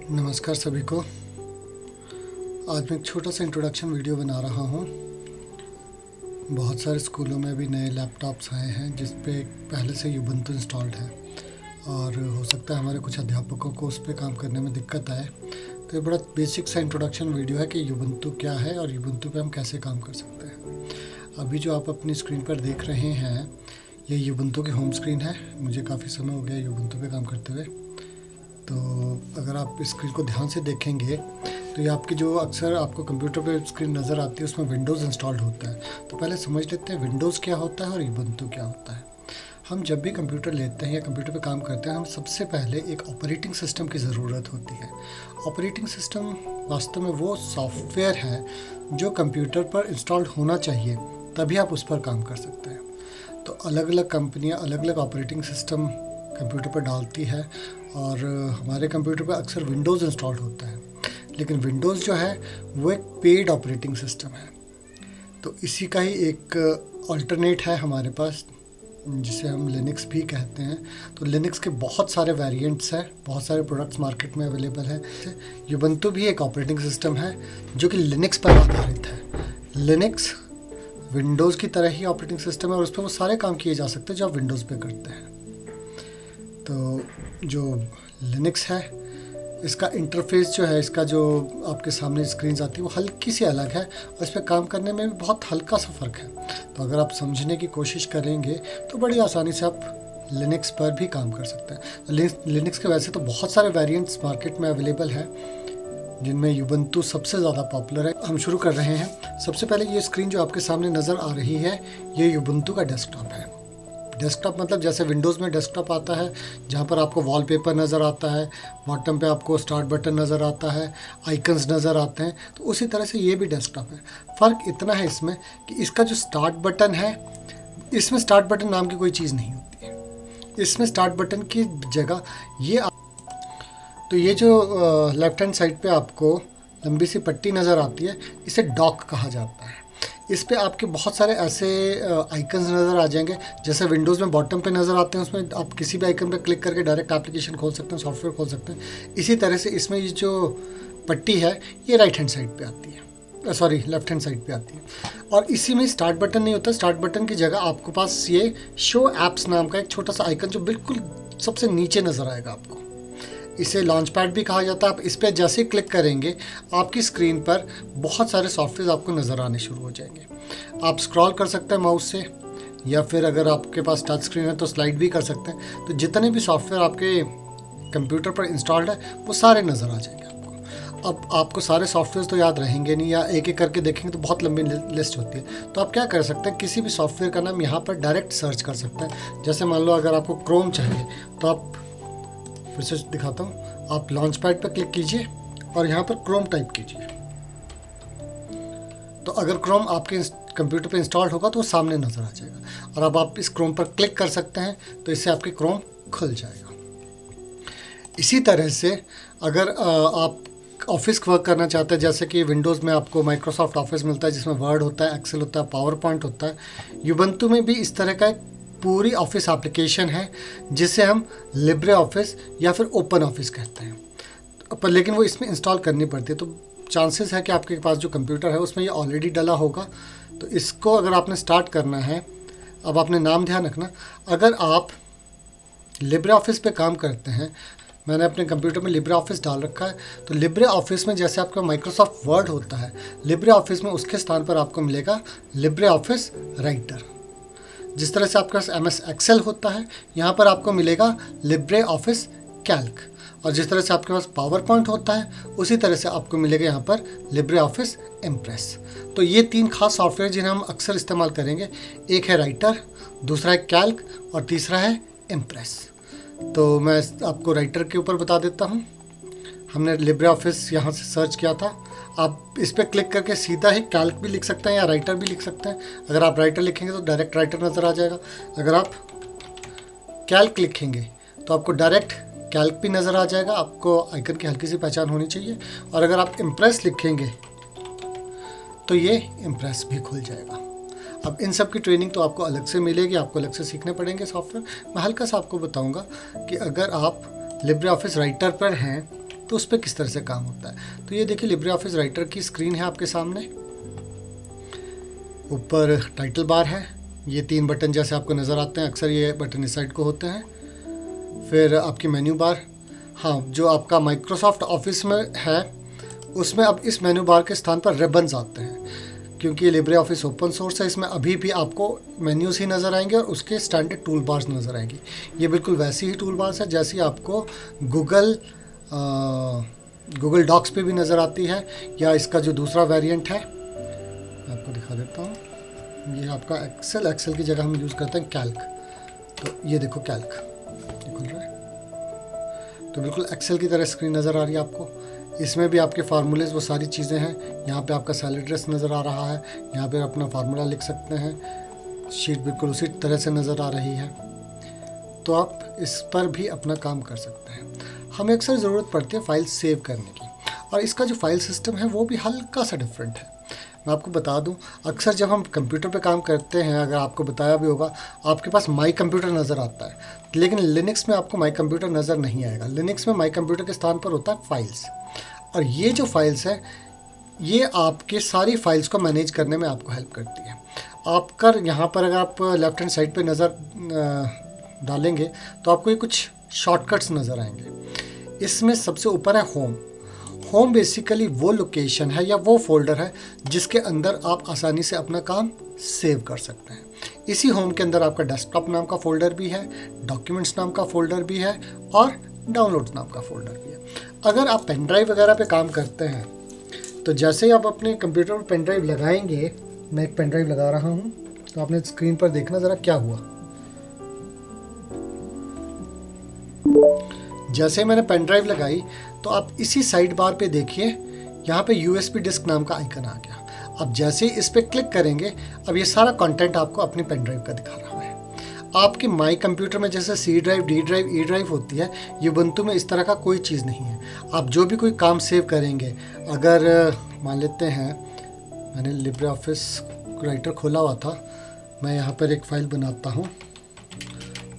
नमस्कार सभी को। आज मैं एक छोटा सा इंट्रोडक्शन वीडियो बना रहा हूँ। बहुत सारे स्कूलों में भी नए लैपटॉप्स आए हैं जिस पे पहले से यूबंतु इंस्टॉल्ड है और हो सकता है हमारे कुछ अध्यापकों को उस पर काम करने में दिक्कत आए। तो ये बड़ा बेसिक सा इंट्रोडक्शन वीडियो है कि यूबंतु क्या है और यूबंतु पे हम कैसे काम कर सकते हैं। अभी जो आप अपनी स्क्रीन पर देख रहे हैं ये यूबंतु की होम स्क्रीन है। मुझे काफ़ी समय हो गया यूबंतु पे काम करते हुए। तो अगर आप इस स्क्रीन को ध्यान से देखेंगे तो ये आपकी जो अक्सर आपको कंप्यूटर पे स्क्रीन नज़र आती है उसमें विंडोज़ इंस्टॉल्ड होता है। तो पहले समझ लेते हैं विंडोज़ क्या होता है और यूबंतु क्या होता है। हम जब भी कंप्यूटर लेते हैं या कंप्यूटर पे काम करते हैं हम सबसे पहले एक ऑपरेटिंग सिस्टम की ज़रूरत होती है। ऑपरेटिंग सिस्टम वास्तव में वो सॉफ्टवेयर है जो कंप्यूटर पर इंस्टॉल्ड होना चाहिए, तभी आप उस पर काम कर सकते हैं। तो अलग अलग कंपनियाँ अलग अलग ऑपरेटिंग सिस्टम कंप्यूटर पर डालती है और हमारे कंप्यूटर पर अक्सर विंडोज़ इंस्टॉल्ड होता है, लेकिन विंडोज़ जो है वो एक पेड ऑपरेटिंग सिस्टम है। तो इसी का ही एक अल्टरनेट है हमारे पास जिसे हम लिनक्स भी कहते हैं। तो लिनक्स के बहुत सारे वेरिएंट्स हैं, बहुत सारे प्रोडक्ट्स मार्केट में अवेलेबल हैं। यूबंतु भी एक ऑपरेटिंग सिस्टम है जो कि लिनक्स पर आधारित है। लिनक्स विंडोज़ की तरह ही ऑपरेटिंग सिस्टम है और उस पर वो सारे काम किए जा सकते हैं जो आप विंडोज़ पे करते हैं। तो जो लिनक्स है इसका इंटरफेस जो है, इसका जो आपके सामने स्क्रीन आती है वो हल्की सी अलग है और इस पर काम करने में भी बहुत हल्का सा फ़र्क है। तो अगर आप समझने की कोशिश करेंगे तो बड़ी आसानी से आप लिनक्स पर भी काम कर सकते हैं। लिनक्स के वैसे तो बहुत सारे वेरिएंट्स मार्केट में अवेलेबल हैं जिनमें यूबंतु सबसे ज़्यादा पॉपुलर है। हम शुरू कर रहे हैं। सबसे पहले ये स्क्रीन जो आपके सामने नज़र आ रही है ये यूबंतु का डेस्कटॉप है। डेस्कटॉप मतलब जैसे विंडोज़ में डेस्कटॉप आता है जहाँ पर आपको वॉलपेपर नज़र आता है, बॉटम पे आपको स्टार्ट बटन नज़र आता है, आइकन्स नज़र आते हैं, तो उसी तरह से ये भी डेस्कटॉप है। फ़र्क इतना है इसमें कि इसका जो स्टार्ट बटन है, इसमें स्टार्ट बटन नाम की कोई चीज़ नहीं होती है। इसमें स्टार्ट बटन की जगह तो ये जो लेफ़्ट हैंड साइड पे आपको लंबी सी पट्टी नज़र आती है इसे डॉक कहा जाता है। इस पे आपके बहुत सारे ऐसे आइकन्स नज़र आ जाएंगे जैसे विंडोज़ में बॉटम पे नज़र आते हैं, उसमें आप किसी भी आइकन पे क्लिक करके डायरेक्ट एप्लीकेशन खोल सकते हैं, सॉफ्टवेयर खोल सकते हैं। इसी तरह से इसमें ये जो पट्टी है ये राइट हैंड साइड पे आती है, सॉरी लेफ्ट हैंड साइड पे आती है। और इसी में स्टार्ट बटन नहीं होता। स्टार्ट बटन की जगह आपके पास ये शो एप्स नाम का एक छोटा सा आइकन जो बिल्कुल सबसे नीचे नज़र आएगा आपको। इसे लॉन्च पैड भी कहा जाता है। आप इस पर जैसे क्लिक करेंगे आपकी स्क्रीन पर बहुत सारे सॉफ्टवेयर आपको नज़र आने शुरू हो जाएंगे। आप स्क्रॉल कर सकते हैं माउस से, या फिर अगर आपके पास टच स्क्रीन है तो स्लाइड भी कर सकते हैं। तो जितने भी सॉफ्टवेयर आपके कंप्यूटर पर इंस्टॉल्ड है वो सारे नज़र आ जाएंगे आपको। अब आपको सारे सॉफ्टवेयर तो याद रहेंगे नहीं, या एक एक करके देखेंगे तो बहुत लंबी लिस्ट होती है। तो आप क्या कर सकते हैं, किसी भी सॉफ्टवेयर का नाम यहाँ पर डायरेक्ट सर्च कर सकते हैं। जैसे मान लो अगर आपको क्रोम चाहिए तो आप, फिर से दिखाता हूँ, आप लॉन्च पैड पर क्लिक कीजिए और यहाँ पर क्रोम टाइप कीजिए। तो अगर क्रोम आपके कंप्यूटर पे इंस्टॉल्ड होगा तो वो सामने नज़र आ जाएगा और अब आप इस क्रोम पर क्लिक कर सकते हैं तो इससे आपके क्रोम खुल जाएगा। इसी तरह से अगर आप ऑफिस वर्क करना चाहते हैं, जैसे कि विंडोज़ में आपको माइक्रोसॉफ्ट ऑफिस मिलता है जिसमें वर्ड होता है, एक्सेल होता है, पावर पॉइंट होता है। यूबंतु में भी इस तरह का एक पूरी ऑफिस एप्लीकेशन है जिसे हम लिब्रे ऑफिस या फिर ओपन ऑफिस कहते हैं, पर लेकिन वो इसमें इंस्टॉल करनी पड़ती है। तो चांसेस है कि आपके पास जो कंप्यूटर है उसमें ये ऑलरेडी डला होगा। तो इसको अगर आपने स्टार्ट करना है, अब आपने नाम ध्यान रखना, अगर आप लिब्रे ऑफिस पे काम करते हैं, मैंने अपने कंप्यूटर में लिब्रे ऑफिस डाल रखा है, तो लिब्रे ऑफिस में जैसे आपका माइक्रोसॉफ्ट वर्ड होता है, लिब्रे ऑफिस में उसके स्थान पर आपको मिलेगा लिब्रे ऑफिस राइटर। जिस तरह से आपके पास MS एक्सेल होता है, यहाँ पर आपको मिलेगा लिब्रे ऑफिस कैल्क। और जिस तरह से आपके पास पावर पॉइंट होता है उसी तरह से आपको मिलेगा यहाँ पर लिब्रे ऑफिस इम्प्रेस। तो ये तीन खास सॉफ्टवेयर जिन्हें हम अक्सर इस्तेमाल करेंगे, एक है राइटर, दूसरा है कैल्क और तीसरा है इम्प्रेस। तो मैं आपको राइटर के ऊपर बता देता हूँ। हमने लिब्रे ऑफिस यहाँ से सर्च किया था। आप इस पर क्लिक करके सीधा ही कैल्क भी लिख सकते हैं या राइटर भी लिख सकते हैं। अगर आप राइटर लिखेंगे तो डायरेक्ट राइटर नज़र आ जाएगा। अगर आप कैल्क लिखेंगे तो आपको डायरेक्ट कैल्क भी नज़र आ जाएगा। आपको आइकन की हल्की सी पहचान होनी चाहिए। और अगर आप इम्प्रेस लिखेंगे तो ये इम्प्रेस भी खुल जाएगा। अब इन सब की ट्रेनिंग तो आपको अलग से मिलेगी, आपको अलग से सीखने पड़ेंगे सॉफ्टवेयर। मैं हल्का सा आपको बताऊंगा कि अगर आप लिब्रे ऑफिस राइटर पर हैं तो उस पर किस तरह से काम होता है। तो ये देखिए लिब्रे ऑफिस राइटर की स्क्रीन है आपके सामने, ऊपर टाइटल बार है, ये 3 बटन जैसे आपको नज़र आते हैं, अक्सर ये बटन इस साइड को होते हैं। फिर आपकी मेन्यू बार, हाँ जो आपका माइक्रोसॉफ्ट ऑफिस में है उसमें अब इस मेन्यू बार के स्थान पर रिबन्स आते हैं, क्योंकि ये लिब्रे ऑफिस ओपन सोर्स है, इसमें अभी भी आपको मेन्यूज़ ही नज़र आएंगे और उसके स्टैंडर्ड टूल बार्स नज़र आएंगी। ये बिल्कुल वैसी ही टूल बार्स है जैसी आपको गूगल डॉक्स पे भी नज़र आती है, या इसका जो दूसरा वेरिएंट है मैं आपको दिखा देता हूँ, ये आपका एक्सेल की जगह हम यूज़ करते हैं कैल्क। तो ये देखो कैल्क ये खुल रहा है, तो बिल्कुल एक्सेल की तरह स्क्रीन नज़र आ रही है आपको। इसमें भी आपके फार्मूलेज वो सारी चीज़ें हैं, यहाँ पे आपका सेल एड्रेस नज़र आ रहा है, यहाँ पे अपना फार्मूला लिख सकते हैं, शीट बिल्कुल उसी तरह से नज़र आ रही है। तो आप इस पर भी अपना काम कर सकते हैं। हमें अक्सर ज़रूरत पड़ती है फाइल सेव करने की, और इसका जो फाइल सिस्टम है वो भी हल्का सा डिफरेंट है। मैं आपको बता दूं, अक्सर जब हम कंप्यूटर पे काम करते हैं, अगर आपको बताया भी होगा, आपके पास माई कंप्यूटर नज़र आता है, लेकिन लिनक्स में आपको माई कंप्यूटर नज़र नहीं आएगा। लिनक्स में माई कंप्यूटर के स्थान पर होता है फाइल्स, और ये जो फाइल्स हैं ये आपके सारी फाइल्स को मैनेज करने में आपको हेल्प करती है। आपका यहाँ पर अगर आप लेफ्ट हैंड साइड पे नज़र डालेंगे तो आपको ये कुछ शॉर्टकट्स नज़र आएंगे। इसमें सबसे ऊपर है होम। होम बेसिकली वो लोकेशन है या वो फोल्डर है जिसके अंदर आप आसानी से अपना काम सेव कर सकते हैं। इसी होम के अंदर आपका डेस्कटॉप नाम का फ़ोल्डर भी है, डॉक्यूमेंट्स नाम का फ़ोल्डर भी है और डाउनलोड्स नाम का फ़ोल्डर भी है। अगर आप पेन ड्राइव वगैरह पे काम करते हैं तो जैसे ही आप अपने कंप्यूटर पर पेन ड्राइव लगाएंगे, मैं एक पेन ड्राइव लगा रहा हूँ, तो आपने स्क्रीन पर देखना ज़रा क्या हुआ। जैसे मैंने पेन ड्राइव लगाई तो आप इसी साइड बार पे देखिए, यहाँ पे USB डिस्क नाम का आइकन आ गया। अब जैसे ही इस पर क्लिक करेंगे, अब ये सारा कंटेंट आपको अपनी पेन ड्राइव का दिखा रहा है। आपके माई कंप्यूटर में जैसे C drive, D drive, E drive होती है, यूबंतु में इस तरह का कोई चीज़ नहीं है। आप जो भी कोई काम सेव करेंगे, अगर मान लेते हैं मैंने लिब्रे ऑफिस राइटर खोला हुआ था, मैं यहाँ पर एक फ़ाइल बनाता हूँ,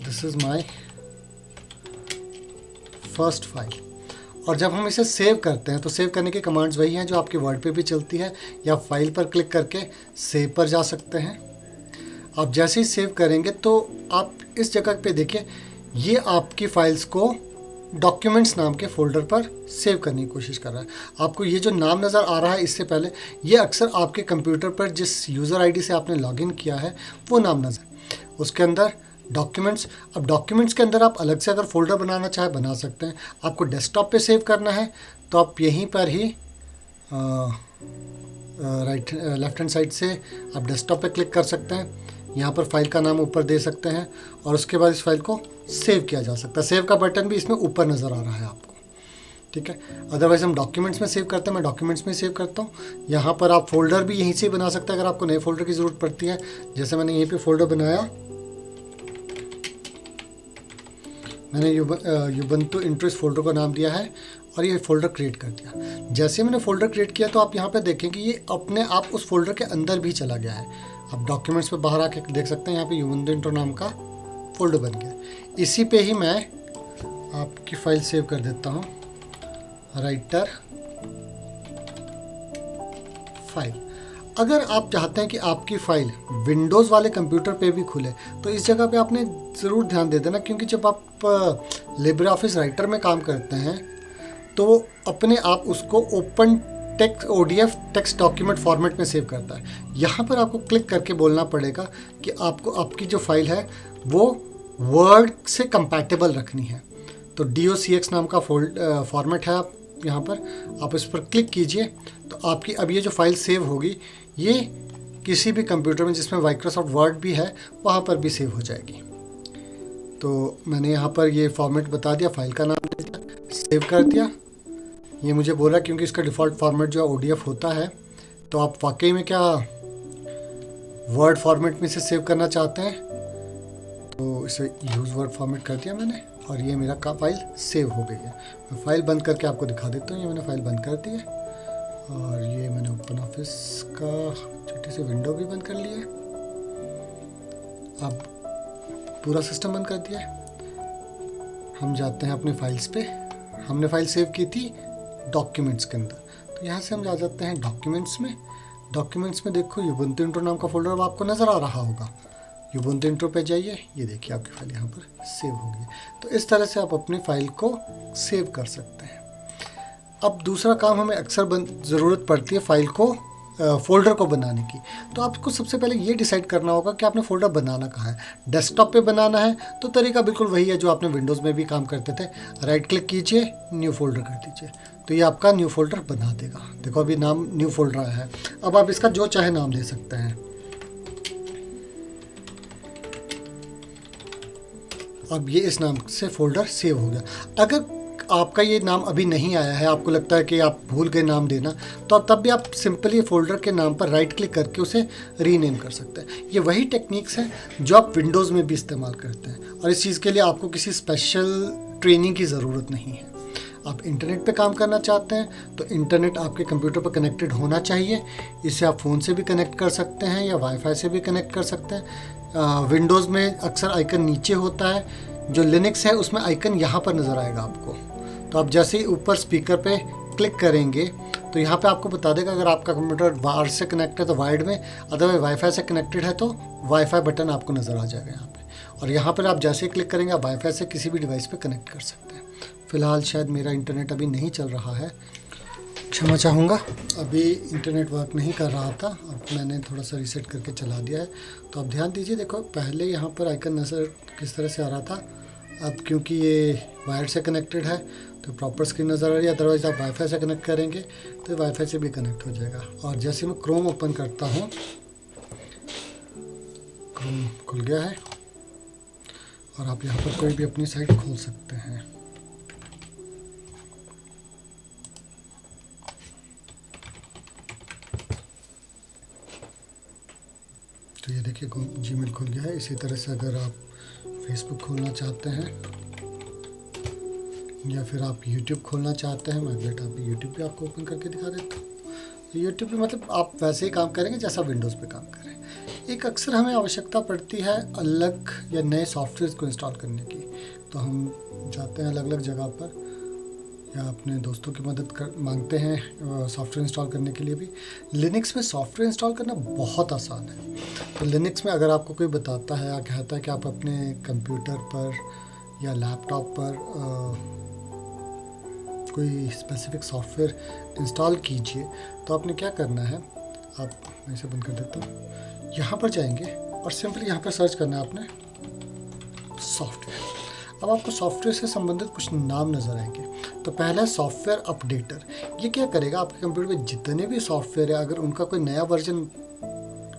this is my first file, और जब हम इसे सेव करते हैं तो सेव करने की कमांड्स वही हैं जो आपके वर्ड पे भी चलती है, या फाइल पर क्लिक करके सेव पर जा सकते हैं। आप जैसे ही सेव करेंगे तो आप इस जगह पे देखिए, ये आपकी फाइल्स को डॉक्यूमेंट्स नाम के फ़ोल्डर पर सेव करने की कोशिश कर रहा है। आपको ये जो नाम नज़र आ रहा है इससे पहले, ये अक्सर आपके कंप्यूटर पर जिस यूज़र आईडी से आपने लॉगिन किया है वो नाम नज़र, उसके अंदर डॉक्यूमेंट्स। अब डॉक्यूमेंट्स के अंदर आप अलग से अगर फोल्डर बनाना चाहे बना सकते हैं। आपको डेस्कटॉप पे सेव करना है तो आप यहीं पर ही लेफ्ट हैंड साइड से आप डेस्कटॉप पे क्लिक कर सकते हैं, यहाँ पर फाइल का नाम ऊपर दे सकते हैं और उसके बाद इस फाइल को सेव किया जा सकता है। सेव का बटन भी इसमें ऊपर नज़र आ रहा है आपको, ठीक है। अदरवाइज़ हम डॉक्यूमेंट्स में सेव करते हैं, मैं डॉक्यूमेंट्स में सेव करता हूँ। यहाँ पर आप फोल्डर भी यहीं से बना सकते हैं अगर आपको नए फोल्डर की ज़रूरत पड़ती है। जैसे मैंने यहीं पे फोल्डर बनाया, मैंने यूबंतु इंट्रो इस फोल्डर को नाम दिया है और ये फोल्डर क्रिएट कर दिया। जैसे मैंने फोल्डर क्रिएट किया तो आप यहाँ पे देखें कि ये अपने आप उस फोल्डर के अंदर भी चला गया है। आप डॉक्यूमेंट्स पे बाहर आके देख सकते हैं, यहाँ पे यूबंतु इंट्रो नाम का फोल्डर बन गया। इसी पे ही मैं आपकी फ़ाइल सेव कर देता हूँ, राइटर फाइल। अगर आप चाहते हैं कि आपकी फ़ाइल विंडोज़ वाले कंप्यूटर पे भी खुले तो इस जगह पे आपने ज़रूर ध्यान दे देना, क्योंकि जब आप लिब्रे ऑफिस राइटर में काम करते हैं तो अपने आप उसको open text ODF text document format में सेव करता है। यहाँ पर आपको क्लिक करके बोलना पड़ेगा कि आपको आपकी जो फाइल है वो वर्ड से कंपैटिबल रखनी है। तो DOCX नाम का फॉर्मेट है, आप यहाँ पर आप इस पर क्लिक कीजिए तो आपकी अब ये जो फाइल सेव होगी ये किसी भी कंप्यूटर में जिसमें माइक्रोसॉफ्ट वर्ड भी है वहाँ पर भी सेव हो जाएगी। तो मैंने यहाँ पर ये फॉर्मेट बता दिया, फाइल का नाम दे दिया, सेव कर दिया। ये मुझे बोला क्योंकि इसका डिफ़ॉल्ट फॉर्मेट जो है ODF होता है, तो आप वाकई में क्या वर्ड फॉर्मेट में से सेव करना चाहते हैं तो इसे यूज़ वर्ड फॉर्मेट कर दिया मैंने और ये मेरा फाइल सेव हो गई है। मैं फ़ाइल बंद करके आपको दिखा देता हूँ। ये मैंने फ़ाइल बंद कर दी है और ये मैंने ओपन ऑफिस का छोटी सी विंडो भी बंद कर ली है। अब पूरा सिस्टम बंद कर दिया है। हम जाते हैं अपने फाइल्स पे। हमने फ़ाइल सेव की थी डॉक्यूमेंट्स के अंदर। तो यहाँ से हम जा जाते हैं डॉक्यूमेंट्स में। डॉक्यूमेंट्स में देखो ubuntu intro नाम का फोल्डर अब आपको नज़र आ रहा होगा। ubuntu intro पे जाइए, ये देखिए आपकी फाइल यहाँ पर सेव हो गई। तो इस तरह से आप अपनी फाइल को सेव कर सकते हैं। अब दूसरा काम हमें अक्सर ज़रूरत पड़ती है फाइल को फ़ोल्डर को बनाने की। तो आपको सबसे पहले ये डिसाइड करना होगा कि आपने फ़ोल्डर बनाना कहाँ है। डेस्कटॉप पे बनाना है तो तरीका बिल्कुल वही है जो आपने विंडोज़ में भी काम करते थे। राइट क्लिक कीजिए, न्यू फोल्डर कर दीजिए, तो ये आपका न्यू फोल्डर बना देगा। देखो अभी नाम न्यू फोल्डर आया है। अब आप इसका जो चाहे नाम दे सकते हैं। अब ये इस नाम से फ़ोल्डर सेव हो गया। अगर आपका ये नाम अभी नहीं आया है, आपको लगता है कि आप भूल गए नाम देना, तो तब भी आप सिंपली फोल्डर के नाम पर राइट क्लिक करके उसे रीनेम कर सकते हैं। ये वही टेक्निक्स हैं जो आप विंडोज़ में भी इस्तेमाल करते हैं, और इस चीज़ के लिए आपको किसी स्पेशल ट्रेनिंग की ज़रूरत नहीं है। आप इंटरनेट पे काम करना चाहते हैं तो इंटरनेट आपके कंप्यूटर पर कनेक्टेड होना चाहिए। इसे आप फ़ोन से भी कनेक्ट कर सकते हैं या वाईफाई से भी कनेक्ट कर सकते हैं। विंडोज़ में अक्सर आइकन नीचे होता है, जो लिनक्स है उसमें आइकन यहाँ पर नज़र आएगा आपको। तो आप जैसे ही ऊपर स्पीकर पे क्लिक करेंगे तो यहाँ पे आपको बता देगा अगर आपका कंप्यूटर वायर से कनेक्ट है तो वायर्ड में, अदरवाइज वाईफाई से कनेक्टेड है तो वाईफाई बटन आपको नज़र आ जाएगा यहाँ पे। और यहाँ पर आप जैसे ही क्लिक करेंगे आप वाईफाई से किसी भी डिवाइस पे कनेक्ट कर सकते हैं। फ़िलहाल शायद मेरा इंटरनेट अभी नहीं चल रहा है, क्षमा चाहूँगा, अभी इंटरनेट वर्क नहीं कर रहा था। अब मैंने थोड़ा सा रीसेट करके चला दिया है। तो आप ध्यान दीजिए, देखो पहले यहाँ पर आइकन नज़र किस तरह से आ रहा था। अब क्योंकि ये वायर से कनेक्टेड है तो प्रॉपर स्क्रीन नज़र आ रही है। अदरवाइज़ आप वाईफाई से कनेक्ट करेंगे तो वाईफाई से भी कनेक्ट हो जाएगा। और जैसे मैं क्रोम ओपन करता हूँ, क्रोम खुल गया है और आप यहाँ पर कोई भी अपनी साइट खोल सकते हैं। तो ये देखिए जीमेल खुल गया है। इसी तरह से अगर आप फेसबुक खोलना चाहते हैं या फिर आप YouTube खोलना चाहते हैं, मैं बेटा आप YouTube भी आपको ओपन करके दिखा देता हूँ। YouTube पे मतलब आप वैसे ही काम करेंगे जैसा विंडोज़ पे काम करें। एक अक्सर हमें आवश्यकता पड़ती है अलग या नए सॉफ्टवेयर को इंस्टॉल करने की, तो हम जाते हैं अलग अलग जगह पर या अपने दोस्तों की मदद मांगते हैं सॉफ्टवेयर इंस्टॉल करने के लिए भी। लिनक्स में सॉफ्टवेयर इंस्टॉल करना बहुत आसान है। तो लिनक्स में अगर आपको कोई बताता है या कहता है कि आप अपने कंप्यूटर पर या लैपटॉप पर कोई स्पेसिफिक सॉफ्टवेयर इंस्टॉल कीजिए, तो आपने क्या करना है, आप मैं इसे बंद कर देता हूँ। यहाँ पर जाएंगे और सिंपली यहाँ पर सर्च करना है आपने सॉफ्टवेयर। अब आपको सॉफ्टवेयर से संबंधित कुछ नाम नज़र आएंगे। तो पहला है सॉफ्टवेयर अपडेटर। ये क्या करेगा, आपके कंप्यूटर में जितने भी सॉफ्टवेयर है अगर उनका कोई नया वर्जन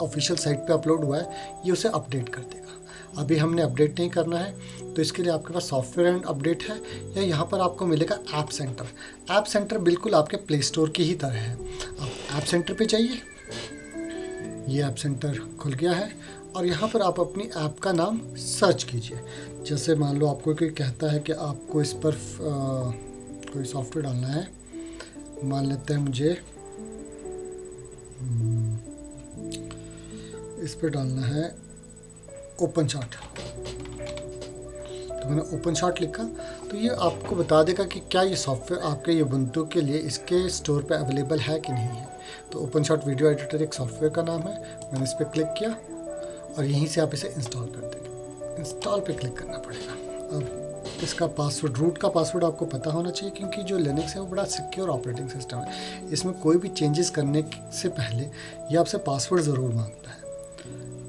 ऑफिशियल साइट पे अपलोड हुआ है, ये उसे अपडेट कर देगा। अभी हमने अपडेट नहीं करना है तो इसके लिए आपके पास सॉफ्टवेयर एंड अपडेट है, या यहाँ पर आपको मिलेगा ऐप सेंटर। ऐप सेंटर बिल्कुल आपके प्ले स्टोर की ही तरह है। आप ऐप सेंटर पे जाइए, ये ऐप सेंटर खुल गया है और यहाँ पर आप अपनी ऐप का नाम सर्च कीजिए। जैसे मान लो आपको कोई कहता है कि आपको इस पर कोई सॉफ्टवेयर डालना है, मान लेते हैं मुझे इस पर डालना है ओपनशॉट। तो मैंने ओपनशॉट लिखा तो ये आपको बता देगा कि क्या ये सॉफ्टवेयर आपके ubuntu के लिए इसके स्टोर पे अवेलेबल है कि नहीं है। तो ओपनशॉट वीडियो एडिटर एक सॉफ्टवेयर का नाम है। मैंने इस पर क्लिक किया और यहीं से आप इसे इंस्टॉल कर देंगे। इंस्टॉल पे क्लिक करना पड़ेगा। अब इसका पासवर्ड, रूट का पासवर्ड आपको पता होना चाहिए, क्योंकि जो लिनक्स है वो बड़ा सिक्योर ऑपरेटिंग सिस्टम है। इसमें कोई भी चेंजेस करने से पहले ये आपसे पासवर्ड ज़रूर मांगता है।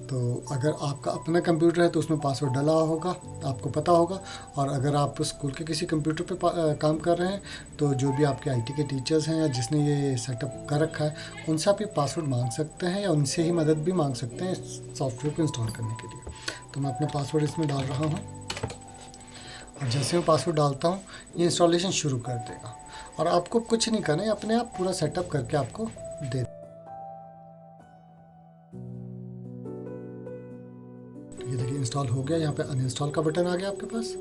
तो अगर आपका अपना कंप्यूटर है तो उसमें पासवर्ड डला होगा, आपको पता होगा। और अगर आप स्कूल के किसी कंप्यूटर पे काम कर रहे हैं तो जो भी आपके आईटी के टीचर्स हैं या जिसने ये सेटअप कर रखा है, उनसे आप ये पासवर्ड मांग सकते हैं या उनसे ही मदद भी मांग सकते हैं इस सॉफ्टवेयर को इंस्टॉल करने के लिए। तो मैं अपना पासवर्ड इसमें डाल रहा हूँ और जैसे मैं पासवर्ड डालता हूँ ये इंस्टॉलेशन शुरू कर देगा और आपको कुछ नहीं करना है, अपने आप पूरा सेटअप करके आपको दे। ये देखिए इंस्टॉल हो गया। यहाँ पे अनइंस्टॉल का बटन आ गया आपके पास।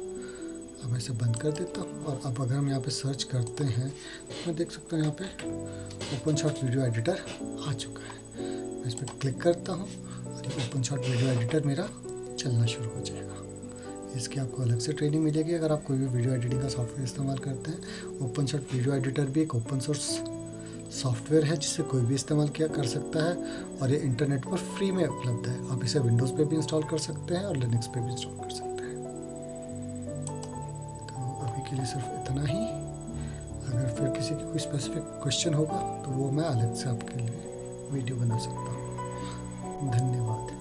अब मैं इसे बंद कर देता हूँ और अब अगर हम यहाँ पे सर्च करते हैं तो मैं देख सकता हूँ यहाँ पे ओपनशॉट वीडियो एडिटर आ चुका है। मैं इस पर क्लिक करता हूँ और ये ओपनशॉट वीडियो एडिटर मेरा चलना शुरू हो जाएगा। इसकी आपको अलग से ट्रेनिंग मिलेगी अगर आप कोई भी वीडियो एडिटिंग का सॉफ्टवेयर इस्तेमाल करते हैं। ओपनशॉट वीडियो एडिटर भी एक ओपन सोर्स सॉफ्टवेयर है जिसे कोई भी इस्तेमाल किया कर सकता है और ये इंटरनेट पर फ्री में उपलब्ध है। आप इसे विंडोज़ पे भी इंस्टॉल कर सकते हैं और लिनक्स पे भी इंस्टॉल कर सकते हैं। तो अभी के लिए सिर्फ इतना ही। अगर फिर किसी की कोई स्पेसिफिक क्वेश्चन होगा तो वो मैं अलग से आपके लिए वीडियो बना सकता हूँ। धन्यवाद।